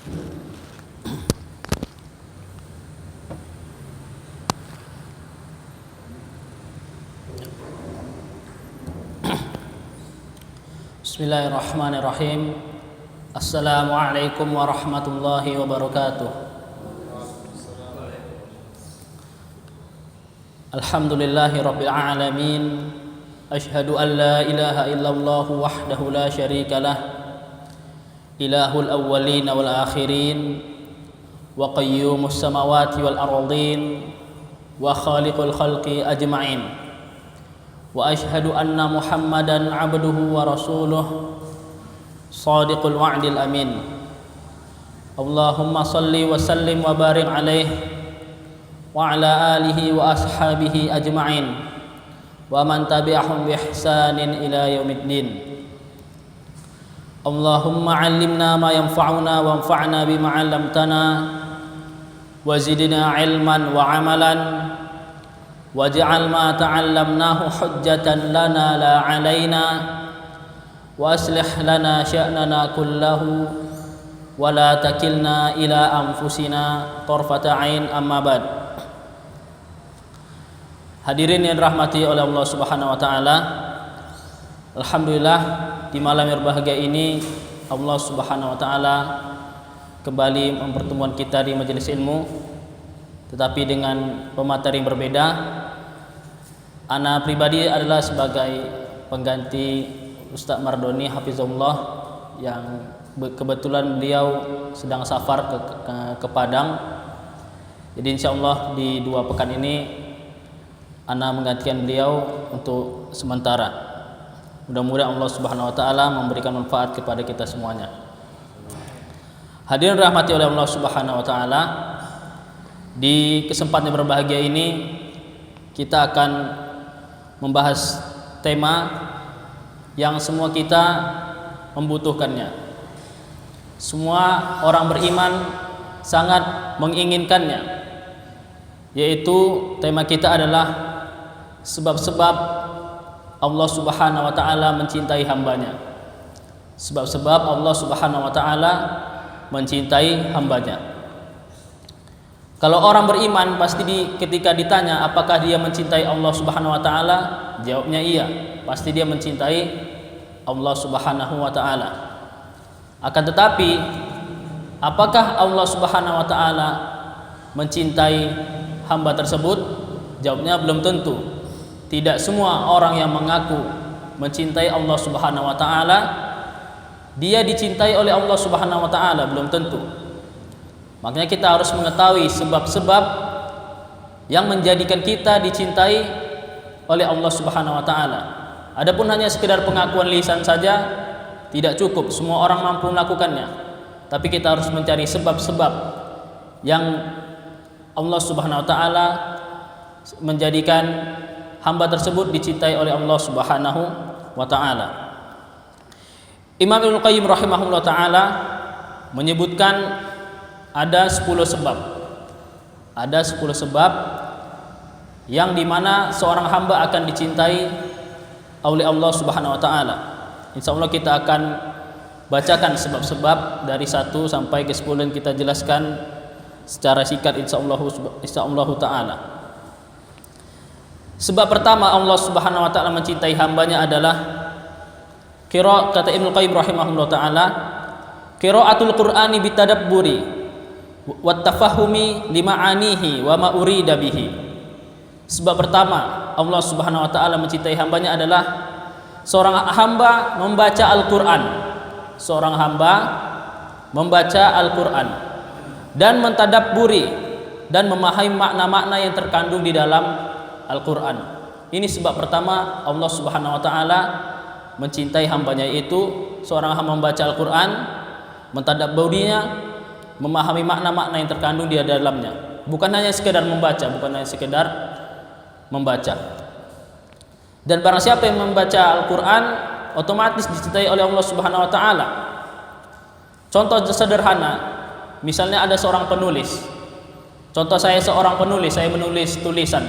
Bismillahirrahmanirrahim. Assalamualaikum warahmatullahi wabarakatuh. Alhamdulillahi rabbil alamin. Ashhadu an la ilaha illallah wahdahu la syarika lah, ilahul awwalin wal akhirin, wa qayyumus samawati wal ardin, wa khaliqul khalqi ajma'in. Wa ashhadu anna Muhammadan abduhu wa rasuluh, sadiqul wa'dil amin. Allahumma salli wa sallim wa barik alaih wa ala alihi wa ashabihi ajma'in wa man tabi'ahum bi ihsanin ila yaumiddin. Allahumma 'allimna ma yanfa'una wanfa'na bima 'allamtana wa zidna 'ilman wa 'amalan waj'al ma ta'allamnahu hujjatan lana la 'alaina wa aslih lana sya'nana kullahu wa la takilna ila anfusina tarfata 'ain, amma ba'd. Hadirin yang dirahmati oleh Allah Subhanahu wa taala, alhamdulillah di malam yang berbahagia ini Allah Subhanahu wa taala kembali mempertemukan kita di majelis ilmu, tetapi dengan pemateri yang berbeda. Ana pribadi adalah sebagai pengganti Ustaz Mardoni hafizahullah, yang kebetulan beliau sedang safar ke Padang. Jadi insyaallah di 2 pekan ini ana menggantikan beliau untuk sementara. Mudah-mudahan Allah Subhanahu wa taala memberikan manfaat kepada kita semuanya. Hadirin rahmati oleh Allah Subhanahu wa taala, di kesempatan yang berbahagia ini kita akan membahas tema yang semua kita membutuhkannya. Semua orang beriman sangat menginginkannya, yaitu tema kita adalah sebab-sebab Allah Subhanahu wa taala mencintai hambanya. Sebab-sebab Allah Subhanahu wa taala mencintai hambanya. Kalau orang beriman pasti ketika ditanya apakah dia mencintai Allah Subhanahu wa taala, jawabnya iya, pasti dia mencintai Allah Subhanahu wa taala. Akan tetapi apakah Allah Subhanahu wa taala mencintai hamba tersebut? Jawabnya belum tentu. Tidak semua orang yang mengaku mencintai Allah Subhanahu wa taala dia dicintai oleh Allah Subhanahu wa taala, belum tentu. Makanya kita harus mengetahui sebab-sebab yang menjadikan kita dicintai oleh Allah Subhanahu wa taala. Adapun hanya sekedar pengakuan lisan saja tidak cukup, semua orang mampu melakukannya. Tapi kita harus mencari sebab-sebab yang Allah Subhanahu wa taala menjadikan hamba tersebut dicintai oleh Allah Subhanahu wa taala. Imam Ibnu Qayyim rahimahullah taala menyebutkan ada 10 sebab. Ada 10 sebab yang dimana seorang hamba akan dicintai oleh Allah Subhanahu wa taala. Insyaallah kita akan bacakan sebab-sebab dari 1 sampai ke 10 dan kita jelaskan secara singkat insyaallah taala. Sebab pertama Allah Subhanahu wa taala mencintai hambanya adalah kata Ibnu Qayyim rahimahullah taala, qiraatul Qur'ani bitadabburi wattafahumi lima'anihi wa ma urida bihi. Sebab pertama Allah Subhanahu wa taala mencintai hambanya adalah seorang hamba membaca Al-Qur'an. Seorang hamba membaca Al-Qur'an dan mentadabburi dan memahami makna-makna yang terkandung di dalam Al-Qur'an. Ini sebab pertama Allah Subhanahu wa taala mencintai hambanya, yaitu seorang hamba membaca Al-Qur'an, mentadabburinya, memahami makna-makna yang terkandung di dalamnya, bukan hanya sekedar membaca, Dan barang siapa yang membaca Al-Qur'an otomatis dicintai oleh Allah Subhanahu wa taala. Contoh sederhana, misalnya ada seorang penulis. Contoh saya seorang penulis, saya menulis tulisan.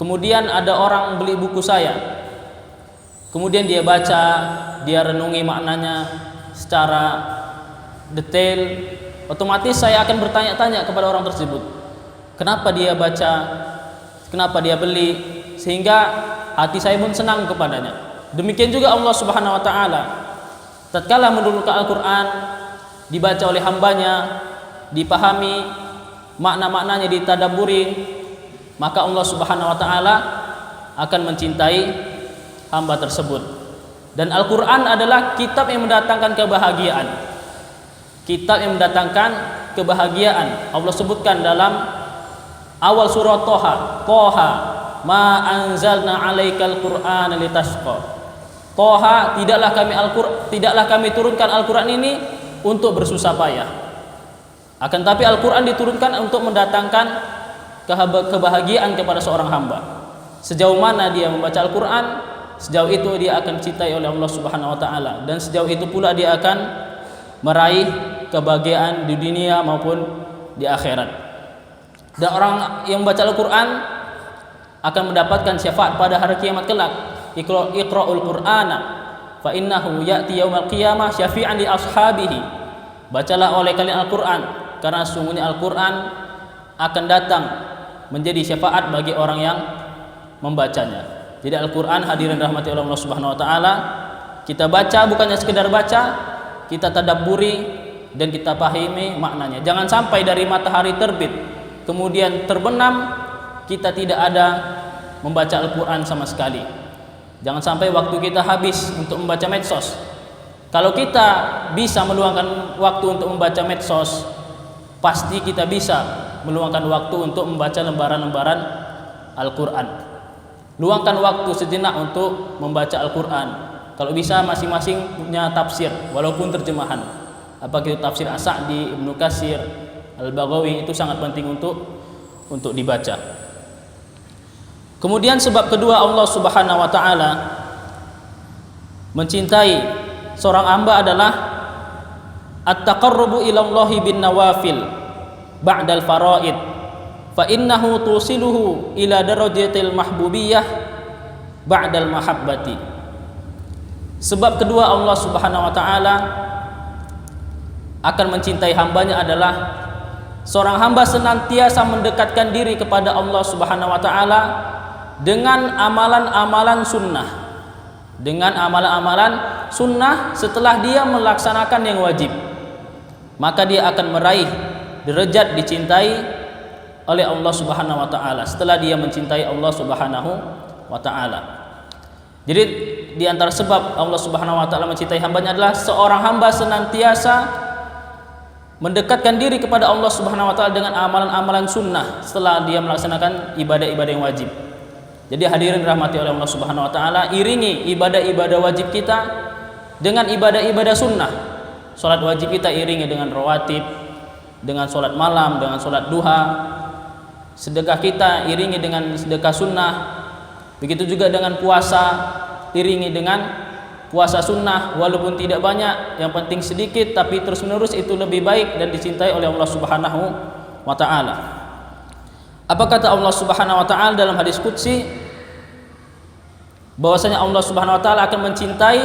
Kemudian ada orang beli buku saya. Kemudian dia baca, dia renungi maknanya secara detail, otomatis saya akan bertanya-tanya kepada orang tersebut. Kenapa dia baca? Kenapa dia beli? Sehingga hati saya pun senang kepadanya. Demikian juga Allah Subhanahu wa taala. Tatkala menurunkan Al-Qur'an, dibaca oleh hambanya, dipahami makna-maknanya, ditadabburi, maka Allah Subhanahu wa taala akan mencintai hamba tersebut. Dan Al-Qur'an adalah kitab yang mendatangkan kebahagiaan. Kitab yang mendatangkan kebahagiaan. Allah sebutkan dalam awal surah Toha, ma anzalna 'alaikal qur'ana litashqa. Toha, tidaklah kami turunkan Al-Qur'an ini untuk bersusah payah. Akan tapi Al-Qur'an diturunkan untuk mendatangkan kebahagiaan kepada seorang hamba. Sejauh mana dia membaca Al-Qur'an, sejauh itu dia akan dicintai oleh Allah Subhanahu wa taala, dan sejauh itu pula dia akan meraih kebahagiaan di dunia maupun di akhirat. Dan orang yang membaca Al-Qur'an akan mendapatkan syafaat pada hari kiamat kelak. Iqra'ul Qur'ana fa innahu ya'ti yaumal qiyamah syafi'an li ashabihi. Bacalah oleh kalian Al-Qur'an, karena sungguhnya Al-Qur'an akan datang menjadi syafaat bagi orang yang membacanya. Jadi Al-Qur'an, hadirin rahmati Allah Subhanahu wa taala, kita baca bukannya sekedar baca, kita tadabburi dan kita pahami maknanya. Jangan sampai dari matahari terbit kemudian terbenam kita tidak ada membaca Al-Qur'an sama sekali. Jangan sampai waktu kita habis untuk membaca medsos. Kalau kita bisa meluangkan waktu untuk membaca medsos, pasti kita bisa meluangkan waktu untuk membaca lembaran-lembaran Al-Qur'an. Luangkan waktu sejenak untuk membaca Al-Qur'an. Kalau bisa masing-masing punya tafsir walaupun terjemahan. Apakah itu tafsir As-Sa'di, Ibnu Katsir, Al-Baghawi, itu sangat penting untuk dibaca. Kemudian sebab kedua, Allah Subhanahu wa taala mencintai seorang hamba adalah at-taqarrubu ila Allah bin nawafil ba'dal faraid, fa innahu tusiluhu ila darajatil mahbubiyah ba'dal mahabbati. Sebab kedua Allah Subhanahu wa taala akan mencintai hambanya adalah seorang hamba senantiasa mendekatkan diri kepada Allah Subhanahu wa taala dengan amalan-amalan sunnah. Dengan amalan-amalan sunnah setelah dia melaksanakan yang wajib, maka dia akan meraih derajat dicintai oleh Allah Subhanahu wa taala setelah dia mencintai Allah Subhanahu wa taala. Jadi di antara sebab Allah Subhanahu wa taala mencintai hambanya adalah seorang hamba senantiasa mendekatkan diri kepada Allah Subhanahu wa taala dengan amalan-amalan sunnah setelah dia melaksanakan ibadah-ibadah yang wajib. Jadi hadirin rahmati oleh Allah Subhanahu wa taala, iringi ibadah-ibadah wajib kita dengan ibadah-ibadah sunnah. Salat wajib kita iringi dengan rawatib, dengan salat malam, dengan salat duha. Sedekah kita iringi dengan sedekah sunnah. Begitu juga dengan puasa, iringi dengan puasa sunnah walaupun tidak banyak, yang penting sedikit tapi terus-menerus, itu lebih baik dan dicintai oleh Allah Subhanahu wa taala. Apa kata Allah Subhanahu wa taala dalam hadis qudsi, bahwasanya Allah Subhanahu wa taala akan mencintai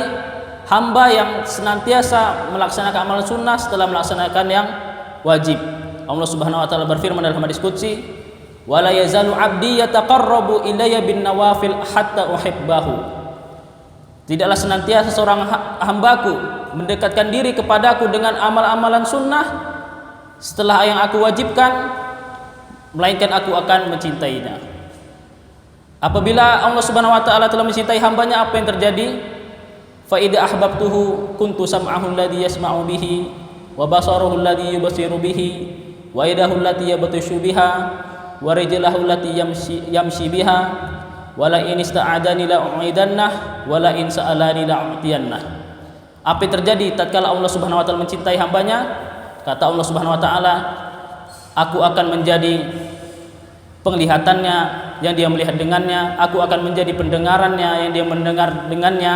hamba yang senantiasa melaksanakan amalan sunnah setelah melaksanakan yang wajib. Allah Subhanahu wa taala berfirman dalam hadis qudsi, "Wa la yazalu 'abdi yataqarrabu ilayya bin nawafil hatta uhibbahu." Tidaklah senantiasa seorang hambaku mendekatkan diri kepadaku dengan amal-amalan sunnah setelah yang aku wajibkan, melainkan aku akan mencintainya. Apabila Allah Subhanahu wa taala telah mencintai hambanya, apa yang terjadi? Fa idza ahbabtuhu kuntu sam'ahu alladhi yasma'u bihi wa basaruhu alladhi yubsiru bihi wa yadahu allati yabtashu biha wa rijluhu allati yamshi biha wa la in ista'adani la u'idanna wa la in sa'alani la u'tiyanna. Apa yang terjadi tatkala Allah Subhanahu wa taala mencintai hambanya? Kata Allah Subhanahu wa taala, aku akan menjadi penglihatannya yang dia melihat dengannya, aku akan menjadi pendengarannya yang dia mendengar dengannya,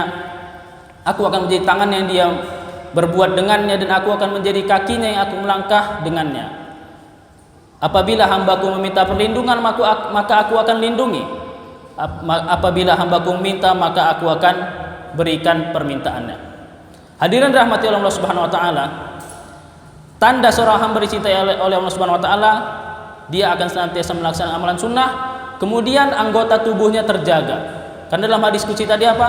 aku akan menjadi tangan yang dia berbuat dengannya, dan aku akan menjadi kakinya yang aku melangkah dengannya. Apabila hambaku meminta perlindungan, maka aku akan lindungi. Apabila hambaku meminta, maka aku akan berikan permintaannya. Hadirin rahmati Allah Subhanahu wa taala, Tanda seorang hamba dicintai oleh Allah Subhanahu wa taala, dia akan senantiasa melaksanakan amalan sunnah, kemudian anggota tubuhnya terjaga. Karena dalam hadis qudsi tadi apa?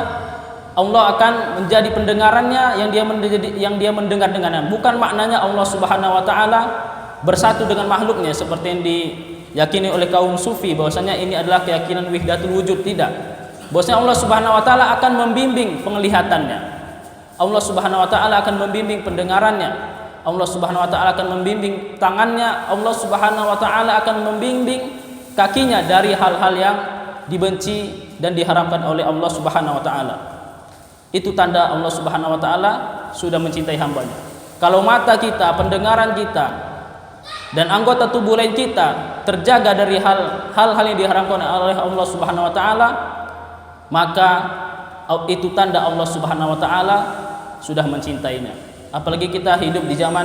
Allah akan menjadi pendengarannya yang dia mendengar dengannya. Bukan maknanya Allah Subhanahu wa taala bersatu dengan makhluknya seperti yang diyakini oleh kaum sufi bahwasanya ini adalah keyakinan wahdatul wujud. Tidak. Bahwasanya Allah Subhanahu wa taala akan membimbing penglihatannya. Allah Subhanahu wa taala akan membimbing pendengarannya. Allah Subhanahu wa taala akan membimbing tangannya, Allah Subhanahu wa taala akan membimbing kakinya dari hal-hal yang dibenci dan diharamkan oleh Allah Subhanahu wa taala. Itu tanda Allah Subhanahu wa taala sudah mencintai hambanya. Kalau mata kita, pendengaran kita dan anggota tubuh lain kita terjaga dari hal-hal yang diharamkan oleh Allah Subhanahu wa taala, maka itu tanda Allah Subhanahu wa taala sudah mencintainya. Apalagi kita hidup di zaman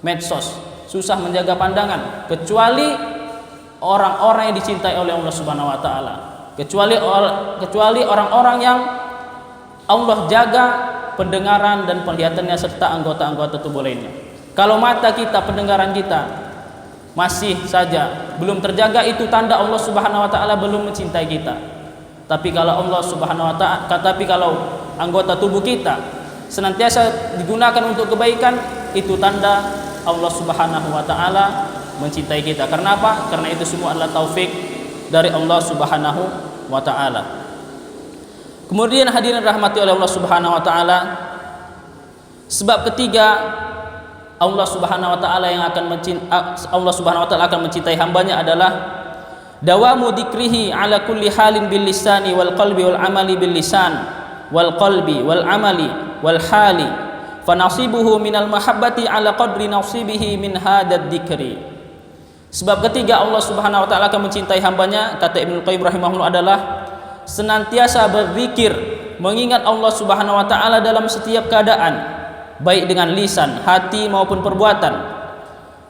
medsos, susah menjaga pandangan kecuali orang-orang yang dicintai oleh Allah Subhanahu wa taala, kecuali orang-orang yang Allah jaga pendengaran dan penglihatannya serta anggota-anggota tubuh lainnya. Kalau mata kita, pendengaran kita masih saja belum terjaga, itu tanda Allah Subhanahu wa taala belum mencintai kita. Tapi kalau anggota tubuh kita senantiasa digunakan untuk kebaikan, itu tanda Allah Subhanahu wa taala mencintai kita. Karena apa? Karena itu semua adalah taufik dari Allah Subhanahu wa taala. Kemudian hadirin rahmati oleh Allah Subhanahu wa taala, sebab ketiga Allah Subhanahu wa taala akan mencintai hambanya adalah dawamu dzikrihi ala kulli halin bil lisani wal qalbi wal amali bil lisan wal qalbi wal amali wal hali fa nasibuhu minal mahabbati ala qadri nasibihi min hadad dzikri. Sebab ketiga Allah Subhanahu wa taala akan mencintai hambanya, kata Ibnu Qayyim rahimahullah, adalah senantiasa berzikir, mengingat Allah Subhanahu wa taala dalam setiap keadaan, baik dengan lisan, hati maupun perbuatan.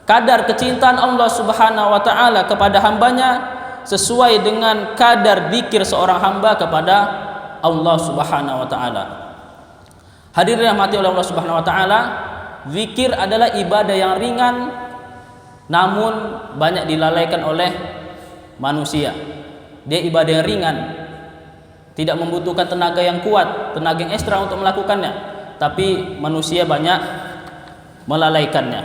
Kadar kecintaan Allah Subhanahu wa taala kepada hambanya sesuai dengan kadar zikir seorang hamba kepada Allah Subhanahu wa taala. Hadirin rahmati oleh Allah Subhanahu wa taala, zikir adalah ibadah yang ringan namun banyak dilalaikan oleh manusia. Dia ibadah yang ringan, tidak membutuhkan tenaga yang kuat, tenaga yang ekstra untuk melakukannya, tapi manusia banyak melalaikannya.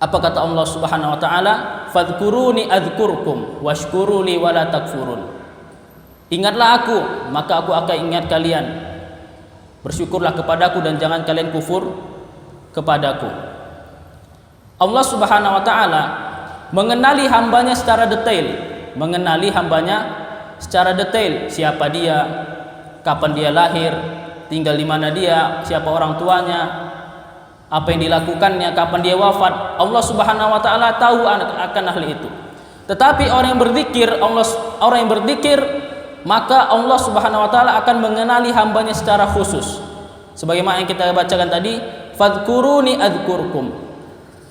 Apa kata Allah Subhanahu wa taala? Fadhkuruni adzkurkum washkuruli wala takfurun. Ingatlah aku, maka aku akan ingat kalian. Bersyukurlah kepadaku dan jangan kalian kufur kepadaku. Allah Subhanahu wa taala mengenali hambanya secara detail, siapa dia, kapan dia lahir, tinggal di mana dia, siapa orang tuanya, apa yang dilakukannya, kapan dia wafat. Allah Subhanahu wa taala tahu akan hal itu. Tetapi orang yang berzikir, maka Allah Subhanahu wa taala akan mengenali hambanya secara khusus. Sebagaimana yang kita bacakan tadi, fadhkuruni adzkurkum.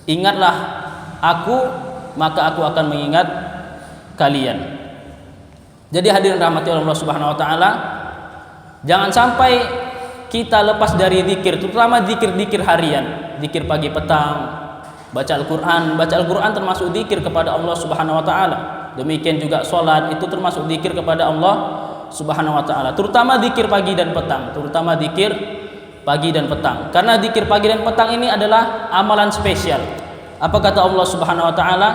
Ingatlah aku, maka aku akan mengingat kalian. Jadi hadirin rahmati Allah Subhanahu wa taala, jangan sampai kita lepas dari zikir, terutama zikir-zikir harian, zikir pagi petang, baca Al-Qur'an termasuk zikir kepada Allah Subhanahu wa taala. Demikian juga salat itu termasuk zikir kepada Allah Subhanahu wa taala, terutama zikir pagi dan petang, Karena zikir pagi dan petang ini adalah amalan spesial. Apa kata Allah Subhanahu wa taala?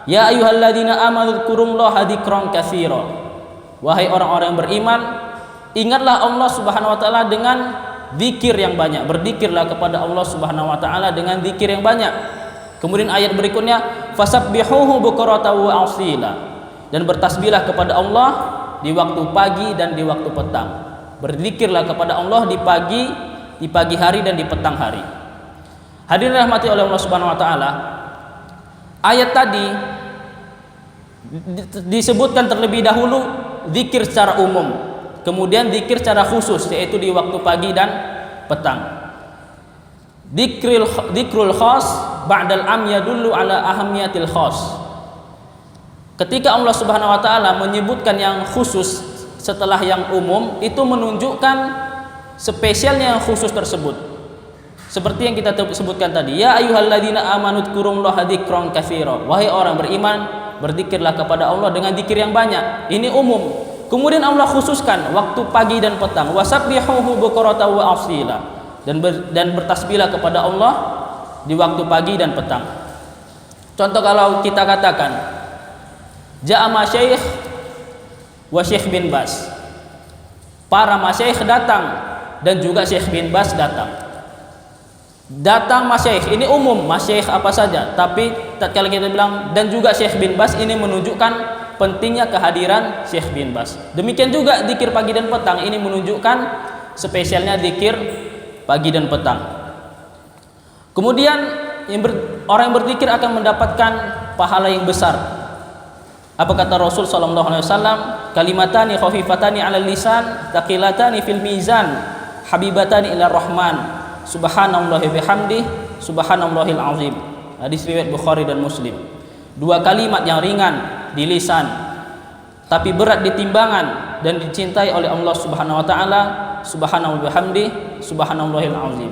Ya ayyuhalladzina amanu dzkurullaha dzikran katsira. Wahai orang-orang yang beriman, ingatlah Allah Subhanahu wa taala dengan zikir yang banyak. Berzikirlah kepada Allah Subhanahu wa taala dengan zikir yang banyak. Kemudian ayat berikutnya, fasabbihuhu bukratan wa asila. Dan bertasbihlah kepada Allah di waktu pagi dan di waktu petang. Berzikirlah kepada Allah di pagi hari dan di petang hari. Hadirin rahmati oleh Allah Subhanahu wa taala, ayat tadi disebutkan terlebih dahulu zikir secara umum, kemudian zikir secara khusus, yaitu di waktu pagi dan petang. Dzikrul khas ba'dal am yadullu ala ahamiyatil khas. Ketika Allah Subhanahu wa taala menyebutkan yang khusus setelah yang umum, itu menunjukkan spesialnya yang khusus tersebut. Seperti yang kita sebutkan tadi, ya ayyuhalladzina amanu dzkurullaha dzikran katsira. Wahai orang beriman, berzikirlah kepada Allah dengan zikir yang banyak. Ini umum. Kemudian Allah khususkan waktu pagi dan petang. Wasabbihuhu bukratan wa asila. Dan bertasbihlah kepada Allah di waktu pagi dan petang. Contoh kalau kita katakan ja'a masyayikh wa Syekh bin Bas. Para masyayikh datang dan juga Syekh bin Bas datang. Datang masyayikh ini umum, masyayikh apa saja, tapi tatkala kita bilang dan juga Syekh bin Bas, ini menunjukkan pentingnya kehadiran Syekh bin Bas. Demikian juga zikir pagi dan petang, ini menunjukkan spesialnya zikir pagi dan petang. Kemudian orang yang berzikir akan mendapatkan pahala yang besar. Apa kata Rasul sallallahu alaihi wasallam? Kalimatani khafifatani 'alal lisan, thaqilatani fil mizan, habibatani ila rahman. Subhanallahi bihamdi, subhanallahil azim. Hadis riwayat Bukhari dan Muslim. Dua kalimat yang ringan di lisan tapi berat di timbangan dan dicintai oleh Allah Subhanahu wa taala, subhanallahi bihamdi, subhanallahil azim.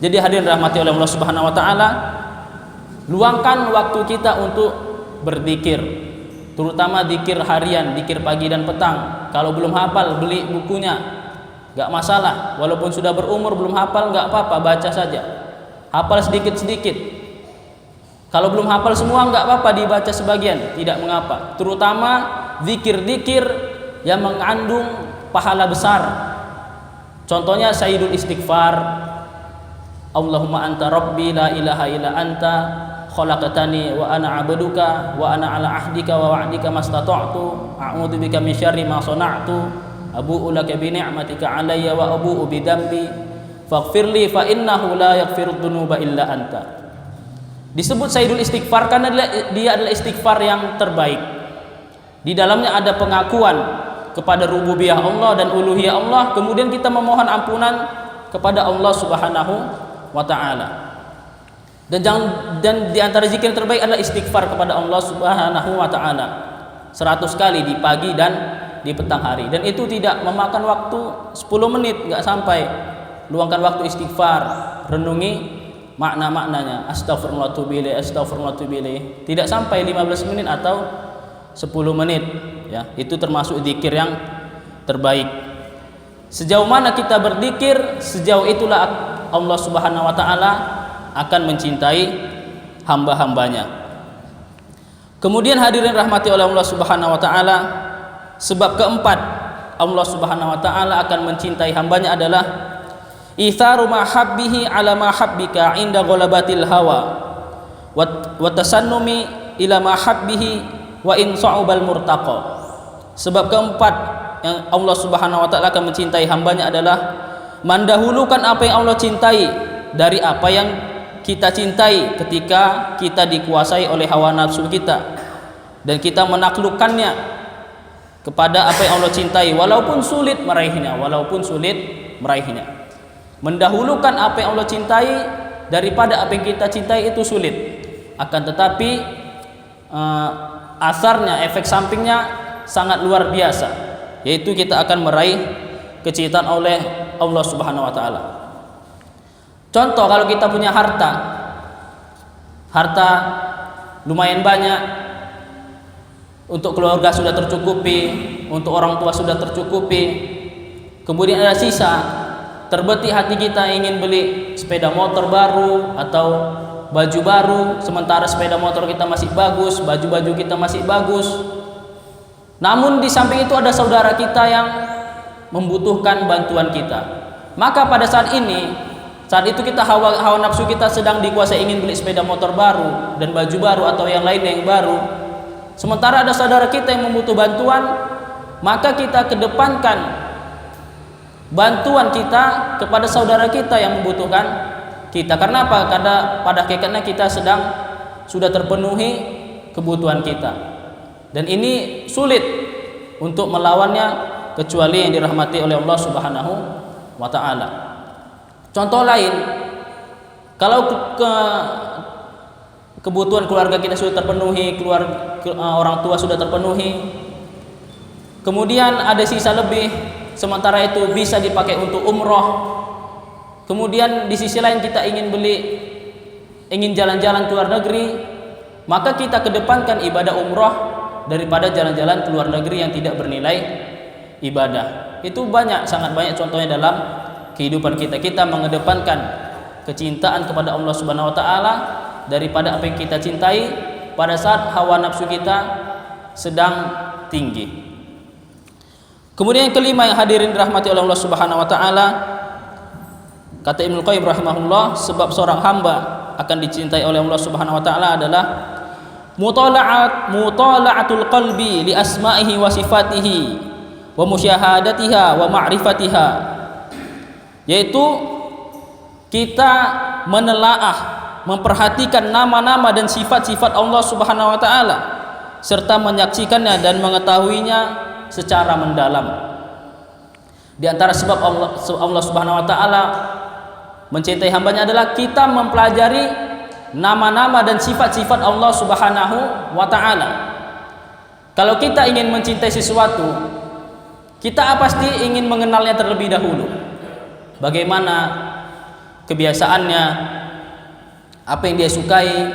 Jadi hadirin rahmati oleh Allah Subhanahu wa taala, luangkan waktu kita untuk berzikir, terutama zikir harian, zikir pagi dan petang. Kalau belum hafal, beli bukunya. Gak masalah, walaupun sudah berumur belum hafal gak apa-apa, baca saja. Hafal sedikit-sedikit. Kalau belum hafal semua gak apa-apa, dibaca sebagian, tidak mengapa. Terutama zikir-zikir yang mengandung pahala besar. Contohnya Sayyidul Istighfar. Allahumma anta rabbi la ilaha illa anta khalaqtani wa ana 'abduka wa ana 'ala ahdika wa wa'dika mastata'tu a'udzu bika min syarri ma sana'tu abu'u laka bi ni'matika 'alayya wa abu'u bi dzambi faghfirli fa innahu la yaghfiru dzunuba illa anta. Disebut Sayyidul Istighfar karena dia adalah istighfar yang terbaik. Di dalamnya ada pengakuan kepada rububiyah Allah dan uluhiyah Allah, kemudian kita memohon ampunan kepada Allah Subhanahu wa taala. Dan di antara zikir terbaik adalah istighfar kepada Allah Subhanahu wa taala 100 kali di pagi dan di petang hari, dan itu tidak memakan waktu 10 menit, nggak sampai. Luangkan waktu istighfar, renungi makna-maknanya. Astagfirullah tubilai, astagfirullah tubilai. Tidak sampai 15 menit atau 10 menit, ya. Itu termasuk zikir yang terbaik. Sejauh mana kita berzikir, sejauh itulah Allah Subhanahu wa taala akan mencintai hamba-hambanya. Kemudian hadirin rahmati oleh Allah Subhanahu wa taala, sebab keempat Allah Subhanahu wa taala akan mencintai hambanya adalah itharu mahabbihi ala mahabbika inda ghalabatil hawa wa tasannumi ila mahabbihi wa in sa'ubal murtaqa. Sebab keempat yang Allah Subhanahu wa taala akan mencintai hambanya adalah mendahulukan apa yang Allah cintai dari apa yang kita cintai ketika kita dikuasai oleh hawa nafsu kita, dan kita menaklukkannya kepada apa yang Allah cintai walaupun sulit meraihnya, Mendahulukan apa yang Allah cintai daripada apa yang kita cintai itu sulit. Akan tetapi asarnya, efek sampingnya sangat luar biasa, yaitu kita akan meraih kecintaan oleh Allah Subhanahu wa taala. Contoh, kalau kita punya harta lumayan banyak, untuk keluarga sudah tercukupi, untuk orang tua sudah tercukupi, kemudian ada sisa, terbetik hati kita ingin beli sepeda motor baru atau baju baru, sementara sepeda motor kita masih bagus, baju-baju kita masih bagus. Namun di samping itu ada saudara kita yang membutuhkan bantuan kita. Maka pada saat itu kita hawa nafsu kita sedang dikuasai, ingin beli sepeda motor baru dan baju baru atau yang lainnya yang baru. Sementara ada saudara kita yang membutuh bantuan, maka kita kedepankan bantuan kita kepada saudara kita yang membutuhkan kita. Karena apa? Karena pada hakikatnya kita sudah terpenuhi kebutuhan kita, dan ini sulit untuk melawannya kecuali yang dirahmati oleh Allah Subhanahu wa taala. Contoh lain, kalau kebutuhan keluarga kita sudah terpenuhi, orang tua sudah terpenuhi, kemudian ada sisa lebih, sementara itu bisa dipakai untuk umroh, kemudian di sisi lain kita ingin jalan-jalan ke luar negeri, maka kita kedepankan ibadah umroh daripada jalan-jalan ke luar negeri yang tidak bernilai ibadah. Itu sangat banyak contohnya dalam kehidupan kita. Kita mengedepankan kecintaan kepada Allah Subhanahu wa taala daripada apa yang kita cintai pada saat hawa nafsu kita sedang tinggi. Kemudian yang kelima yang hadirin dirahmati oleh Allah Subhanahu wa taala, kata Ibnu Qayyim rahimahullah, sebab seorang hamba akan dicintai oleh Allah Subhanahu wa taala adalah mutala'atul qalbi li asma'ihi wa sifatihi wa musyahadatiha wa ma'rifatiha, yaitu kita menelaah, memperhatikan nama-nama dan sifat-sifat Allah Subhanahu wa taala serta menyaksikannya dan mengetahuinya secara mendalam. Di antara sebab Allah Subhanahu wa taala mencintai hambanya adalah kita mempelajari nama-nama dan sifat-sifat Allah Subhanahu wa ta'ala. Kalau kita ingin mencintai sesuatu, kita pasti ingin mengenalnya terlebih dahulu. Bagaimana kebiasaannya, apa yang dia sukai,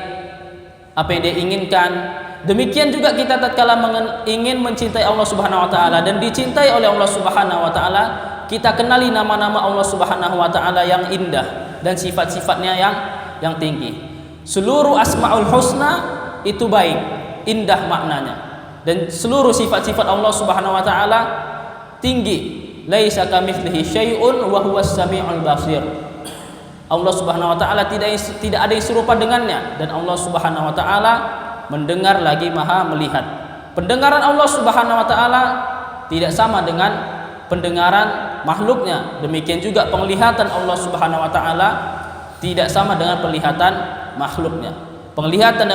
apa yang dia inginkan. Demikian juga kita tatkala ingin mencintai Allah Subhanahu wa ta'ala dan dicintai oleh Allah Subhanahu wa ta'ala, kita kenali nama-nama Allah Subhanahu wa ta'ala yang indah dan sifat-sifatnya yang tinggi. Seluruh asmaul husna itu baik, indah maknanya, dan seluruh sifat-sifat Allah Subhanahu wa taala tinggi. Laisa kamitslihi syai'un wa huwas samiul basir. Allah Subhanahu wa taala tidak ada yang serupa dengannya, dan Allah Subhanahu wa taala mendengar lagi Maha melihat. Pendengaran Allah Subhanahu wa taala tidak sama dengan pendengaran makhluknya. Demikian juga penglihatan Allah Subhanahu wa taala tidak sama dengan penglihatan makhluknya. Penglihatan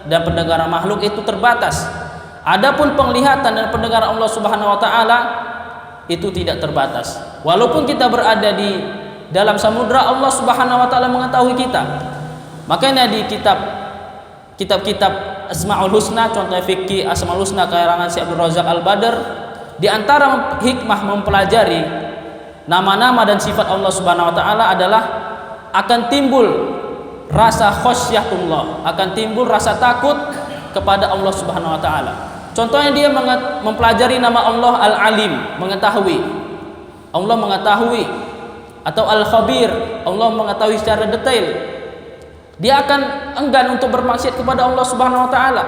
dan pendengaran makhluk itu terbatas. Adapun penglihatan dan pendengaran Allah Subhanahu wa taala itu tidak terbatas. Walaupun kita berada di dalam samudra, Allah Subhanahu wa taala mengetahui kita. Makanya di kitab-kitab Asmaul Husna, contohnya fikih Asmaul Husna karangan Syekh Abdul Razak Al-Badr, di antara hikmah mempelajari nama-nama dan sifat Allah Subhanahu wa taala adalah akan timbul rasa khasyatullah, akan timbul rasa takut kepada Allah Subhanahu wa taala. Contohnya dia mempelajari nama Allah Al-Alim, mengetahui. Allah mengetahui, atau Al-Khabir, Allah mengetahui secara detail. Dia akan enggan untuk bermaksiat kepada Allah Subhanahu wa taala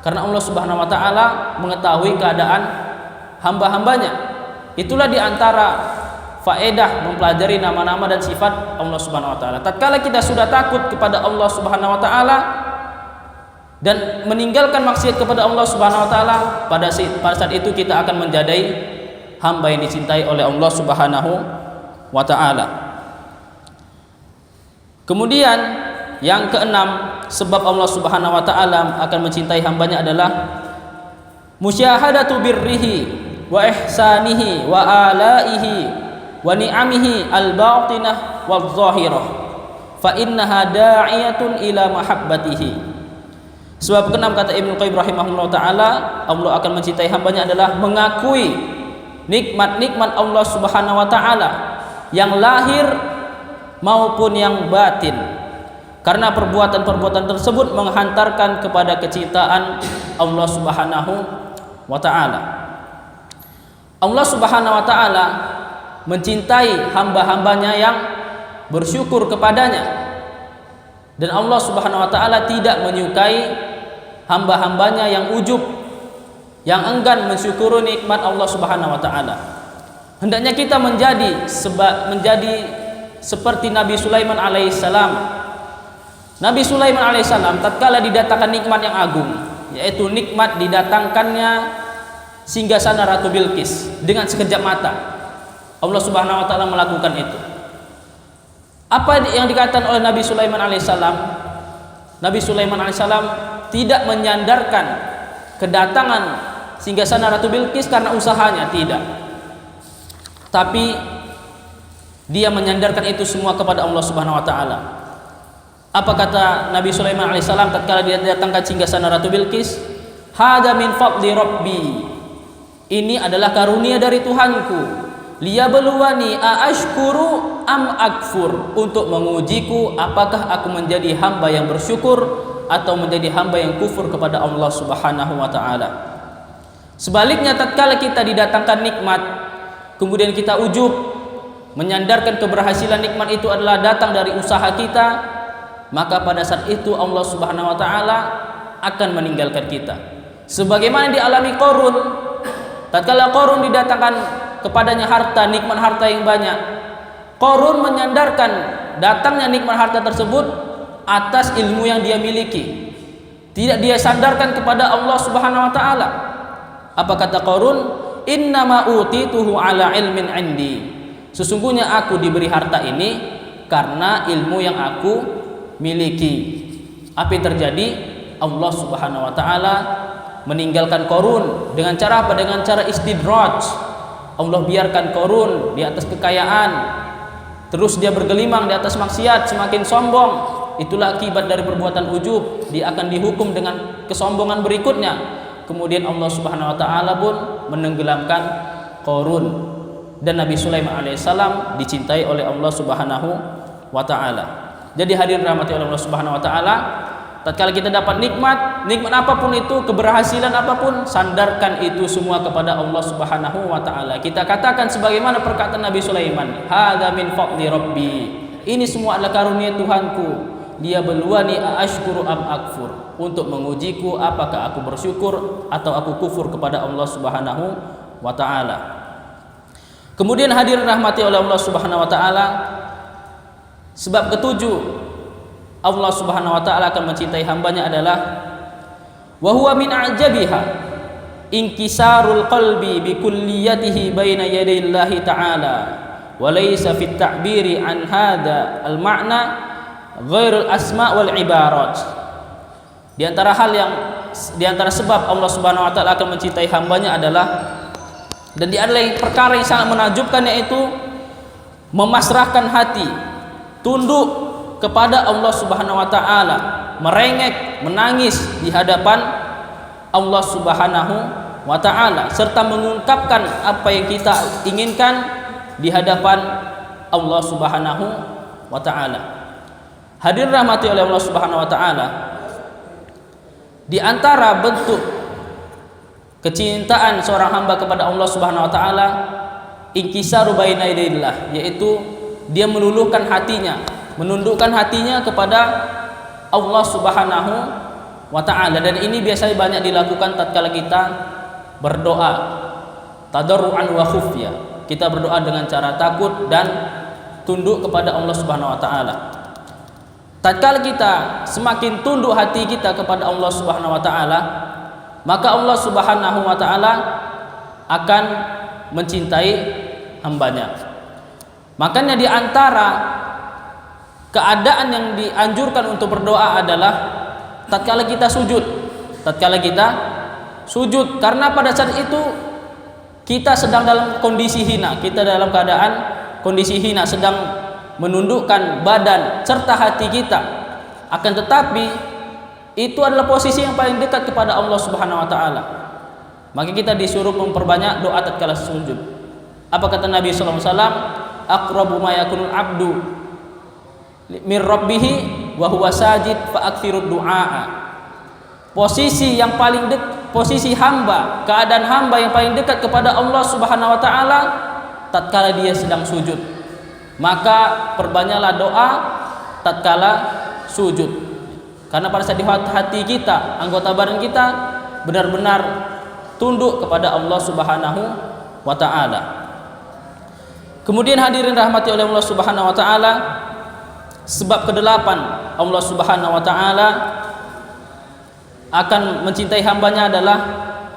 karena Allah Subhanahu wa taala mengetahui keadaan hamba-hambanya. Itulah di antara faedah mempelajari nama-nama dan sifat Allah Subhanahu wa taala. Tatkala kita sudah takut kepada Allah Subhanahu wa taala dan meninggalkan maksiat kepada Allah Subhanahu wa taala, pada saat itu kita akan menjadi hamba yang dicintai oleh Allah Subhanahu wa taala. Kemudian yang keenam, sebab Allah Subhanahu wa taala akan mencintai hambanya adalah musyahadatu birrihi wa ihsanihi wa alaihi wa ni'amihi al-batinah wal-zahirah fa innaha da'iyatun ila mahabbatihi. Sebab keenam, kata Ibnu Qayyim rahimahullah taala, Allah akan mencintai hambanya adalah mengakui nikmat-nikmat Allah Subhanahu wa taala yang lahir maupun yang batin, karena perbuatan-perbuatan tersebut menghantarkan kepada kecintaan Allah Subhanahu wa taala. Allah Subhanahu wa taala mencintai hamba-hambanya yang bersyukur kepadanya, dan Allah Subhanahu wa taala tidak menyukai hamba-hambanya yang ujub, yang enggan mensyukuri nikmat Allah Subhanahu wa taala. Hendaknya kita menjadi seperti Nabi Sulaiman alaihissalam. Nabi Sulaiman alaihissalam tatkala didatangkan nikmat yang agung, yaitu nikmat didatangkannya singgasana Ratu Bilqis dengan sekejap mata, Allah Subhanahu wa taala melakukan itu. Apa yang dikatakan oleh Nabi Sulaiman alaihissalam? Nabi Sulaiman alaihissalam tidak menyandarkan kedatangan singgasana Ratu Bilqis karena usahanya, tidak. Tapi dia menyandarkan itu semua kepada Allah Subhanahu wa taala. Apa kata Nabi Sulaiman alaihissalam tatkala dia datangkan singgasana Ratu Bilqis? Hada min fadli rabbi. Ini adalah karunia dari Tuhanku. liyabluwani aashkuru am akfur, untuk mengujiku apakah aku menjadi hamba yang bersyukur atau menjadi hamba yang kufur kepada Allah Subhanahu wa taala. Sebaliknya, tatkala kita didatangkan nikmat kemudian kita ujub, menyandarkan keberhasilan nikmat itu adalah datang dari usaha kita, maka pada saat itu Allah Subhanahu wa taala akan meninggalkan kita. Sebagaimana dialami Qarun, tatkala Qarun didatangkan kepadanya harta, nikmat harta yang banyak, Qarun menyandarkan datangnya nikmat harta tersebut atas ilmu yang dia miliki, tidak dia sandarkan kepada Allah Subhanahu wa taala. Apa kata Qarun? Innama utituhu ala ilmin indi, sesungguhnya aku diberi harta ini karena ilmu yang aku miliki. Apa yang terjadi? Allah Subhanahu wa taala meninggalkan Qarun dengan cara apa? Dengan cara istidraj. Allah biarkan Qarun di atas kekayaan, terus dia bergelimang di atas maksiat, semakin sombong. Itulah akibat dari perbuatan ujub. Dia akan dihukum dengan kesombongan berikutnya. Kemudian Allah Subhanahu wa taala pun menenggelamkan Qarun, dan Nabi Sulaiman alaihissalam dicintai oleh Allah Subhanahu wa taala. Jadi hadirin rahmati oleh Allah Subhanahu wa taala, tatkala kita dapat nikmat apapun itu, keberhasilan apapun, sandarkan itu semua kepada Allah Subhanahu wa taala. Kita katakan sebagaimana perkataan Nabi Sulaiman, hadza min fadli rabbi, ini semua adalah karunia Tuhanku, dia beluani aashkuru am akfur, untuk mengujiku apakah aku bersyukur atau aku kufur kepada Allah Subhanahu wa taala. Kemudian hadirin rahmati oleh Allah Subhanahu wa taala, sebab ketujuh Allah Subhanahu wa taala akan mencintai hambanya adalah wa huwa min ajabiha inkisarul qalbi bi kulliyatihi baina yadayillahi ta'ala wa laysa fit ta'biri an hadha al ma'na ghairul asma wal ibarat. Di antara sebab Allah Subhanahu wa taala akan mencintai hambanya adalah, dan di antara perkara yang sangat menakjubkan, yaitu memasrahkan hati, tunduk kepada Allah Subhanahu wa taala, merengek, menangis di hadapan Allah Subhanahu wa taala, serta mengungkapkan apa yang kita inginkan di hadapan Allah Subhanahu wa taala. Hadirin rahmati oleh Allah Subhanahu wa taala, di antara bentuk kecintaan seorang hamba kepada Allah Subhanahu wa taala, inkisaru baina yadayillah, yaitu dia meluluhkan hatinya, menundukkan hatinya kepada Allah Subhanahu wa taala. Dan ini biasanya banyak dilakukan tatkala kita berdoa, tadarruan wa khufya. Kita berdoa dengan cara takut dan tunduk kepada Allah Subhanahu wa taala. Tatkala kita semakin tunduk hati kita kepada Allah Subhanahu wa taala, maka Allah Subhanahu wa taala akan mencintai hambanya. Makanya di antara keadaan yang dianjurkan untuk berdoa adalah tatkala kita sujud. Karena pada saat itu kita sedang dalam kondisi hina, kita dalam keadaan kondisi hina, sedang menundukkan badan serta hati kita. Akan tetapi itu adalah posisi yang paling dekat kepada Allah Subhanahu wa taala. Maka kita disuruh memperbanyak doa tatkala sujud. Apa kata Nabi sallallahu alaihi wasallam? Aqrabu ma yakunul abdu min rabbih wa huwa sajid fa aktsirud du'a. Posisi hamba, keadaan hamba yang paling dekat kepada Allah Subhanahu wa taala tatkala dia sedang sujud. Maka perbanyaklah doa tatkala sujud. Karena pada saat di hati kita, anggota badan kita benar-benar tunduk kepada Allah Subhanahu wa taala. Kemudian hadirin rahmati oleh Allah Subhanahu wa taala, sebab kedelapan Allah Subhanahu wa taala akan mencintai hambanya adalah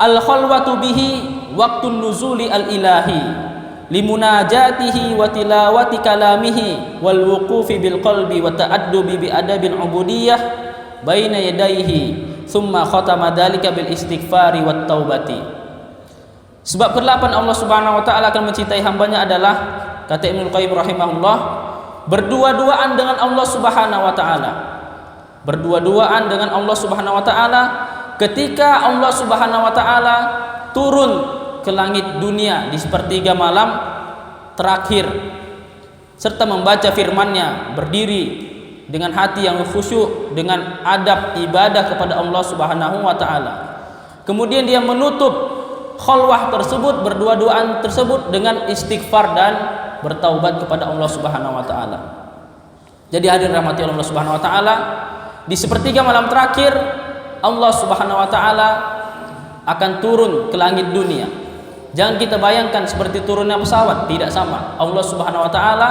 al-khalwatu bihi waqtun nuzuli al-ilahi limunajatihi wa tilawati kalamihi wal wuqufi bil qalbi wa ta'addubi bi adabil ubudiyyah baina yadayhi thumma khatama dzalika bil istighfari wat taubati. Sebab kedelapan Allah Subhanahu wa taala akan mencintai hambanya adalah, kata Ibnu Qayyim rahimahullah, berdua-duaan dengan Allah Subhanahu wa taala. Berdua-duaan dengan Allah Subhanahu wa taala ketika Allah Subhanahu wa taala turun ke langit dunia di sepertiga malam terakhir serta membaca firman-Nya, berdiri dengan hati yang khusyuk dengan adab ibadah kepada Allah Subhanahu wa taala. Kemudian dia menutup khalwah tersebut, berdua-duaan tersebut dengan istighfar dan bertaubat kepada Allah Subhanahu wa taala. Jadi hadirin rahmati Allah Subhanahu wa taala, di sepertiga malam terakhir Allah Subhanahu wa taala akan turun ke langit dunia. Jangan kita bayangkan seperti turunnya pesawat, tidak sama. Allah Subhanahu wa taala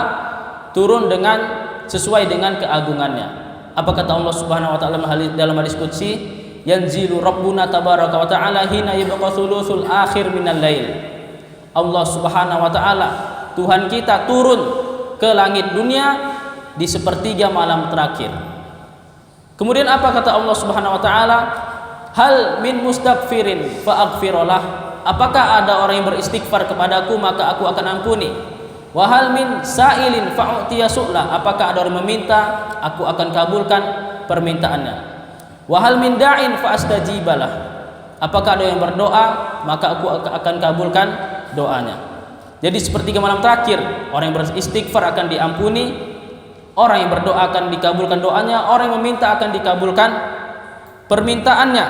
turun dengan sesuai dengan keagungannya. Apa kata Allah Subhanahu wa taala dalam hadis qudsi? Yanzilu Rabbuna tabaraka wa ta'ala hina yabqa thuluthul akhir minal lail. Allah Subhanahu wa taala, Tuhan kita turun ke langit dunia di sepertiga malam terakhir. Kemudian apa kata Allah Subhanahu wa taala? Hal min mustaghfirin fa aghfirullah. Apakah ada orang yang beristighfar kepadaku maka aku akan ampuni? Wa hal min sa'ilin fa u'tiya su'la. Apakah ada orang meminta, aku akan kabulkan permintaannya. Wa hal min da'in fa astajibalah. Apakah ada yang berdoa maka aku akan kabulkan doanya. Jadi sepertiga malam terakhir orang yang beristighfar akan diampuni, orang yang berdoa akan dikabulkan doanya, orang yang meminta akan dikabulkan permintaannya.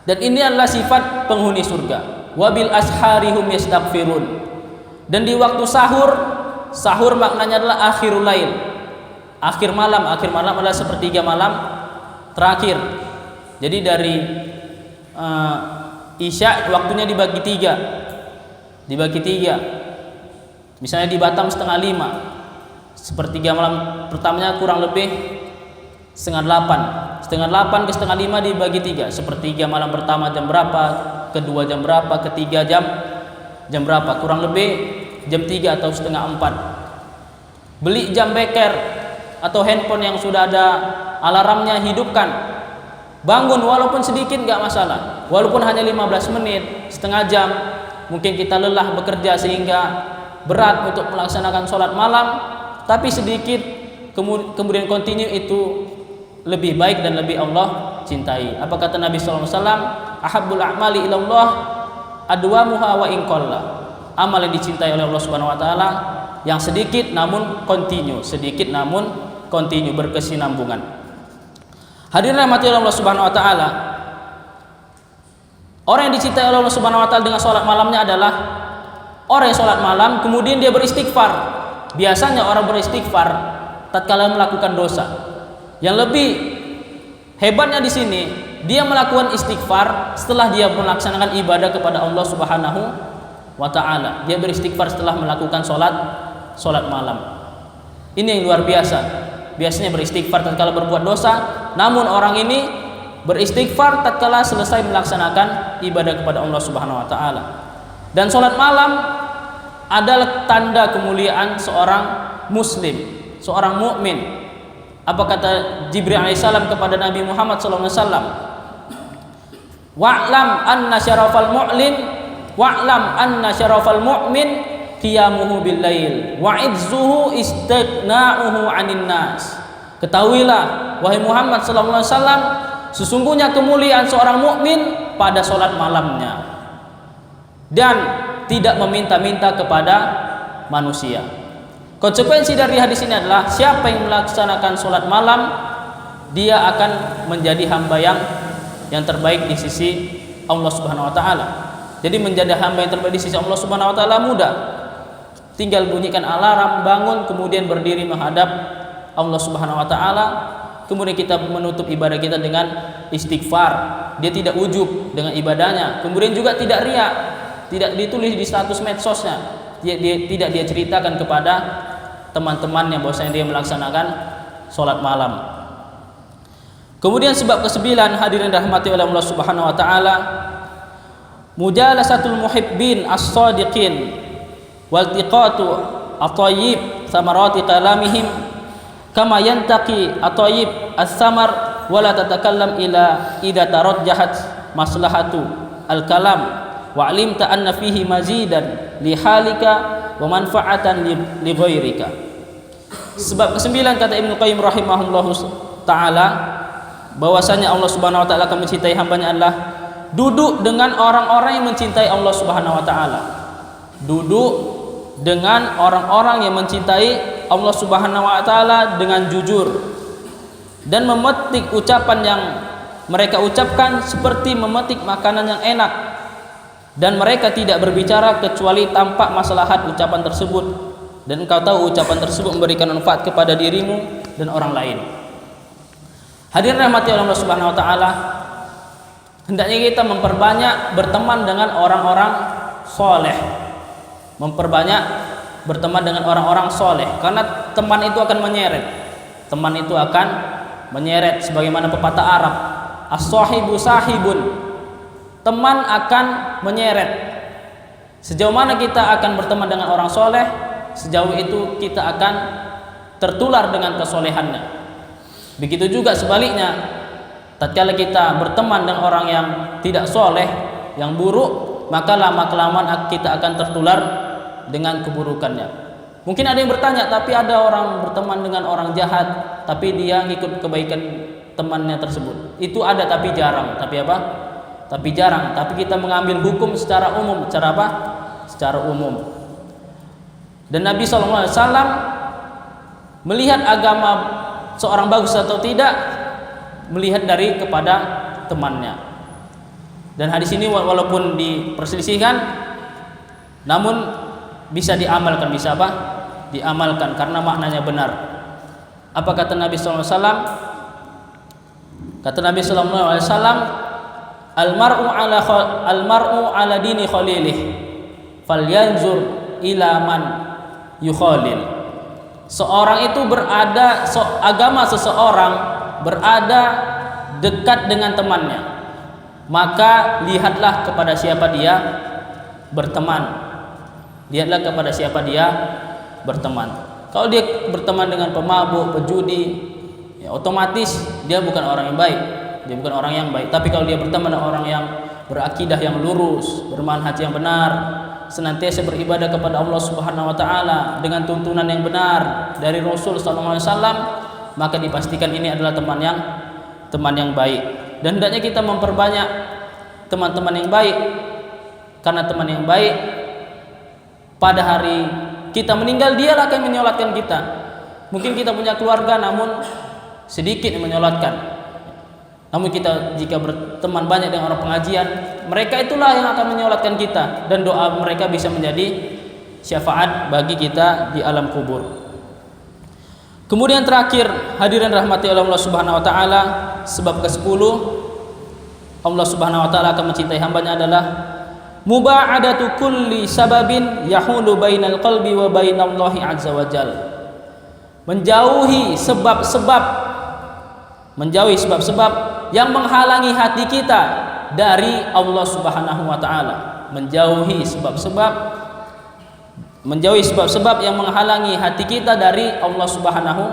Dan ini adalah sifat penghuni surga. Wabil asharihum yastaghfirun. Dan di waktu sahur, sahur maknanya adalah akhirul lail, akhir malam. Akhir malam adalah sepertiga malam terakhir. Jadi dari isya waktunya dibagi tiga. Misalnya di Batam 4:30, sepertiga malam pertamanya kurang lebih 7:30. 7:30 ke 4:30 dibagi tiga. Sepertiga malam pertama jam berapa, kedua jam berapa, ketiga jam berapa, kurang lebih jam 3 atau 3:30. Beli jam beker atau handphone yang sudah ada alarmnya, hidupkan, bangun walaupun sedikit nggak masalah, walaupun hanya 15 menit, setengah jam. Mungkin kita lelah bekerja sehingga berat untuk melaksanakan sholat malam, tapi sedikit kemudian continue itu lebih baik dan lebih Allah cintai. Apa kata Nabi SAW? Ahabbul a'mali ilallah adwamuha wa in qalla. Amal yang dicintai oleh Allah Subhanahu wa taala yang sedikit namun continue, berkesinambungan. Hadirin rahmati Allah Subhanahu wa taala, orang yang dicintai oleh Allah Subhanahu wa taala dengan salat malamnya adalah orang yang salat malam kemudian dia beristighfar. Biasanya orang beristighfar tatkala melakukan dosa. Yang lebih hebatnya di sini, dia melakukan istighfar setelah dia melaksanakan ibadah kepada Allah Subhanahu wa taala. Dia beristighfar setelah melakukan salat malam. Ini yang luar biasa. Biasanya beristighfar tatkala berbuat dosa, namun orang ini beristighfar tatkala selesai melaksanakan ibadah kepada Allah Subhanahu wa taala. Dan salat malam adalah tanda kemuliaan seorang muslim, seorang mukmin. Apa kata Jibril alaihissalam kepada Nabi Muhammad sallallahu alaihi wasallam? Wa'lam anna syarafal mu'min qiyamuhu bil lail wa 'izzuhu istighna'uhu 'anil nas. Ketahuilah wahai Muhammad sallallahu alaihi wasallam, sesungguhnya kemuliaan seorang mukmin pada salat malamnya dan tidak meminta-minta kepada manusia. Konsekuensi dari hadis ini adalah siapa yang melaksanakan sholat malam, dia akan menjadi hamba yang terbaik di sisi Allah Subhanahu wa taala. Jadi menjadi hamba yang terbaik di sisi Allah Subhanahu wa taala mudah. Tinggal bunyikan alarm, bangun, kemudian berdiri menghadap Allah Subhanahu wa taala. Kemudian kita menutup ibadah kita dengan istighfar. Dia tidak ujub dengan ibadahnya. Kemudian juga tidak riya, tidak ditulis di status medsosnya. Tidak dia ceritakan kepada teman-temannya bahwasanya dia melaksanakan sholat malam. Kemudian sebab ke-9, hadirin rahmati oleh Allah Subhanahu wa taala, mujalasatul muhibbin as-sadiqin waltiqatu at-tayyib samarati kalamihim kama yantaqi at-tayyib as-samar wala tatakallam ila idza tarajjahat maslahatu al-kalam wa alimta anna fihi mazidan li halika wa manfaatan li ghairika. Sebab ke-9 kata Ibnu Qayyim rahimahullahu taala, bahwasanya Allah Subhanahu wa taala akan mencintai hambanya adalah duduk dengan orang-orang yang mencintai Allah Subhanahu wa taala. Duduk dengan orang-orang yang mencintai Allah Subhanahu wa taala dengan jujur dan memetik ucapan yang mereka ucapkan seperti memetik makanan yang enak, dan mereka tidak berbicara kecuali tampak maslahat ucapan tersebut, dan engkau tahu ucapan tersebut memberikan manfaat kepada dirimu dan orang lain. Hadirin rahmati Allah Subhanahu wa taala, hendaknya kita memperbanyak berteman dengan orang-orang soleh, memperbanyak berteman dengan orang-orang soleh, karena teman itu akan menyeret, teman itu akan menyeret, sebagaimana pepatah Arab, as-sahibu sahibun, teman akan menyeret. Sejauh mana kita akan berteman dengan orang soleh, sejauh itu kita akan tertular dengan kesolehannya. Begitu juga sebaliknya, tatkala kita berteman dengan orang yang tidak soleh, yang buruk, maka lama-kelamaan kita akan tertular dengan keburukannya. Mungkin ada yang bertanya, tapi ada orang berteman dengan orang jahat, tapi dia ngikut kebaikan temannya tersebut. Itu ada, tapi jarang. Tapi apa? Tapi jarang. Tapi kita mengambil hukum secara umum. Secara apa? Secara umum. Dan Nabi SAW melihat agama seorang bagus atau tidak, melihat dari kepada temannya. Dan hadis ini walaupun diperselisihkan, namun bisa diamalkan, bisa apa? Diamalkan karena maknanya benar. Apa kata Nabi SAW? Kata Nabi SAW, Al-mar'u ala dini khalilih, falyanzur ila man yukhalil. Seorang itu berada, agama seseorang berada dekat dengan temannya, maka lihatlah kepada siapa dia berteman. Lihatlah kepada siapa dia berteman. Kalau dia berteman dengan pemabuk, pejudi, ya otomatis dia bukan orang yang baik. Dia bukan orang yang baik. Tapi kalau dia berteman dengan orang yang berakidah yang lurus, bermanhaj yang benar, senantiasa beribadah kepada Allah Subhanahu wa taala dengan tuntunan yang benar dari Rasul sallallahu alaihi wasallam, maka dipastikan ini adalah teman yang baik. Dan hendaknya kita memperbanyak teman-teman yang baik, karena teman yang baik pada hari kita meninggal, dialah yang menyolatkan kita. Mungkin kita punya keluarga namun sedikit yang menyolatkan. Namun kita jika berteman banyak dengan orang pengajian, mereka itulah yang akan menyolatkan kita, dan doa mereka bisa menjadi syafaat bagi kita di alam kubur. Kemudian terakhir, hadirin rahmati Allah Subhanahu wa taala, sebab ke-10 Allah Subhanahu wa taala akan mencintai hambanya adalah muba'adatu kulli sababin yahulu bainal qalbi wa bainallahi azza wa jal. Menjauhi sebab-sebab yang menghalangi hati kita dari Allah Subhanahu wa taala. Menjauhi sebab-sebab yang menghalangi hati kita dari Allah Subhanahu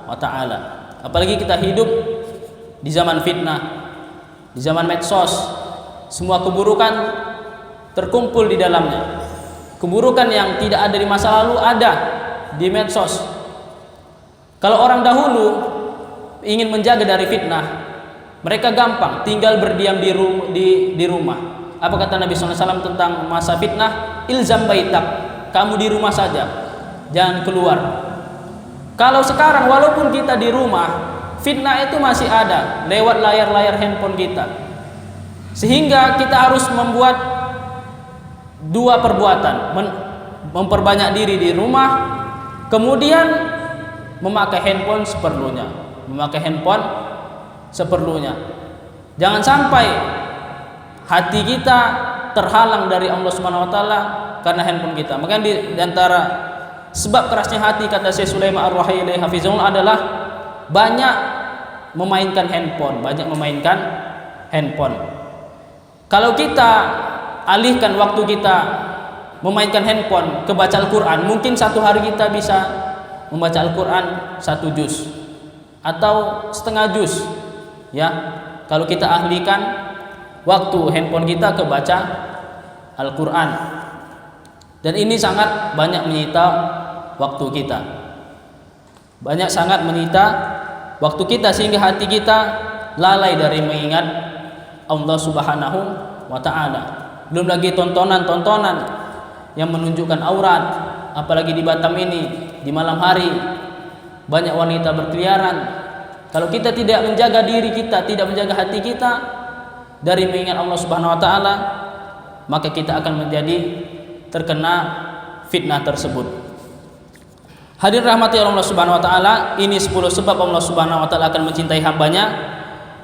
wa taala. Apalagi kita hidup di zaman fitnah, di zaman medsos, semua keburukan terkumpul di dalamnya. Keburukan yang tidak ada di masa lalu ada di medsos. Kalau orang dahulu ingin menjaga dari fitnah, mereka gampang tinggal berdiam di rumah. Apa kata Nabi SAW tentang masa fitnah? Ilzam baitak, kamu di rumah saja, jangan keluar. Kalau sekarang walaupun kita di rumah, fitnah itu masih ada lewat layar-layar handphone kita, sehingga kita harus membuat dua perbuatan, memperbanyak diri di rumah, kemudian memakai handphone seperlunya. Jangan sampai hati kita terhalang dari Allah Subhanahu wa taala karena handphone kita. Maka di antara sebab kerasnya hati, kata Syekh Sulaiman Ar-Ruhaili hafizahullah, adalah banyak memainkan handphone. Kalau kita alihkan waktu kita memainkan handphone ke baca Al-Quran, mungkin satu hari kita bisa membaca Al-Quran 1 juz atau setengah juz, ya. Kalau kita ahlikan waktu handphone kita ke baca Al-Quran, dan ini sangat banyak menyita waktu kita, sehingga hati kita lalai dari mengingat Allah Subhanahu wa taala. Belum lagi tontonan yang menunjukkan aurat apalagi di Batam ini di malam hari banyak wanita berkeliaran. Kalau kita tidak menjaga diri kita, tidak menjaga hati kita dari mengingat Allah Subhanahu wa taala, maka kita akan menjadi terkena fitnah tersebut. Hadirin rahmati Allah Subhanahu wa taala, ini 10 sebab Allah Subhanahu wa taala akan mencintai hambanya.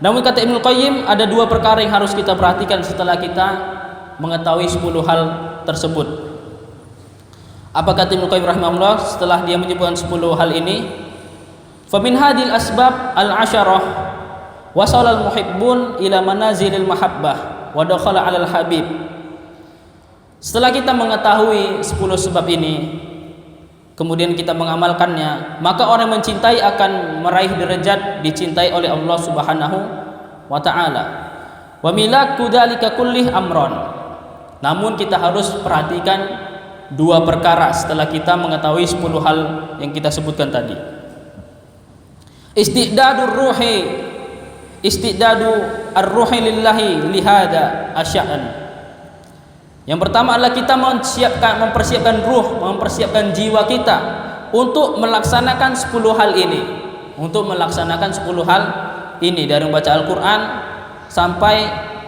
Namun kata Ibnu Qayyim, ada 2 perkara yang harus kita perhatikan setelah kita mengetahui 10 hal tersebut. Apa kata Ibnu Qayyim rahimahullah setelah dia menyebutkan 10 hal ini? Famin hadil asbab al-asharah wasala al-muhibbun ila manazilil mahabbah wa dakhala 'alal habib. Setelah kita mengetahui 10 sebab ini, kemudian kita mengamalkannya, maka orang yang mencintai akan meraih derajat dicintai oleh Allah Subhanahu wa taala. Wa milaku dzalika kullih amron. Namun kita harus perhatikan 2 perkara setelah kita mengetahui 10 hal yang kita sebutkan tadi. Istidadu ar-ruhi lillahi lihada asya'an. Yang pertama adalah kita mempersiapkan ruh, mempersiapkan jiwa kita untuk melaksanakan 10 hal ini. Untuk melaksanakan 10 hal ini, dari membaca Al-Quran sampai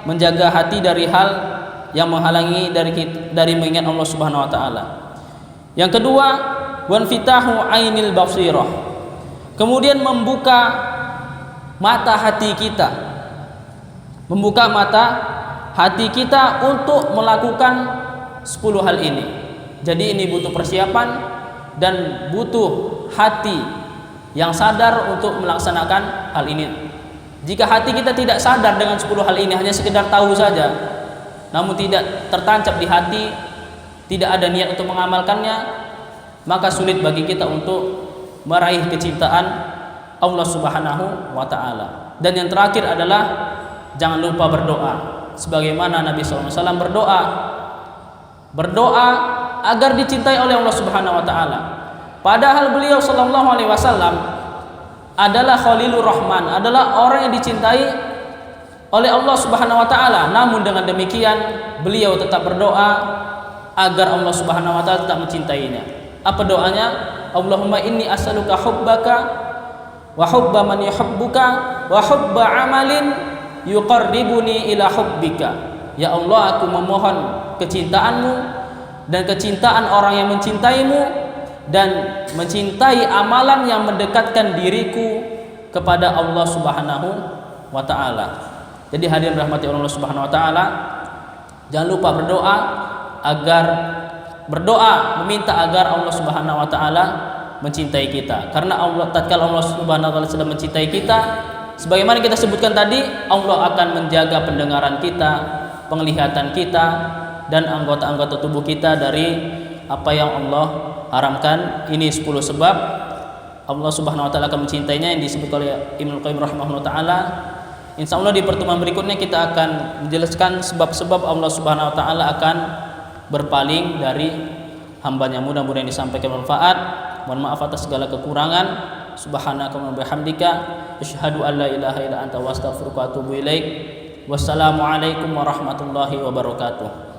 menjaga hati dari hal yang menghalangi dari mengingat Allah Subhanahu wa taala. Yang kedua, wanfitahu ainil basirah. Kemudian membuka mata hati kita. Membuka mata hati kita untuk melakukan 10 hal ini. Jadi ini butuh persiapan dan butuh hati yang sadar untuk melaksanakan hal ini. Jika hati kita tidak sadar dengan 10 hal ini, hanya sekedar tahu saja, namun tidak tertancap di hati, tidak ada niat untuk mengamalkannya, maka sulit bagi kita untuk meraih kecintaan Allah Subhanahu wa taala. Dan yang terakhir adalah jangan lupa berdoa. Sebagaimana Nabi SAW berdoa agar dicintai oleh Allah Subhanahu wa taala. Padahal beliau sallallahu alaihi wasallam adalah Khalilur Rahman, adalah orang yang dicintai oleh Allah Subhanahu wa taala. Namun dengan demikian beliau tetap berdoa agar Allah Subhanahu wa taala tetap mencintainya. Apa doanya? Allahumma inni as'aluka hubbaka wa hubba man yuhibbuka wa hubba amalin yuqarribuni ila hubbika. Ya Allah, aku memohon kecintaanmu dan kecintaan orang yang mencintaimu dan mencintai amalan yang mendekatkan diriku kepada Allah Subhanahu wa taala. Jadi hadirin rahmati Allah Subhanahu wa taala, jangan lupa meminta agar Allah Subhanahu wa taala mencintai kita. Karena Allah, tatkala Allah Subhanahu wa taala sudah mencintai kita, sebagaimana kita sebutkan tadi, Allah akan menjaga pendengaran kita, penglihatan kita, dan anggota-anggota tubuh kita dari apa yang Allah haramkan. Ini 10 sebab Allah Subhanahu wa taala akan mencintainya yang disebut oleh Ibnu Qayyim rahimahullah taala. Insyaallah di pertemuan berikutnya kita akan menjelaskan sebab-sebab Allah Subhanahu wa taala akan berpaling dari hambanya. Mudah-mudahan disampaikan manfaat. Mohon maaf atas segala kekurangan. Subhanaka wa bihamdika asyhadu an la ilaha illa anta wa astaghfiruka wa atubu ilaik. Wassalamualaikum warahmatullahi wabarakatuh.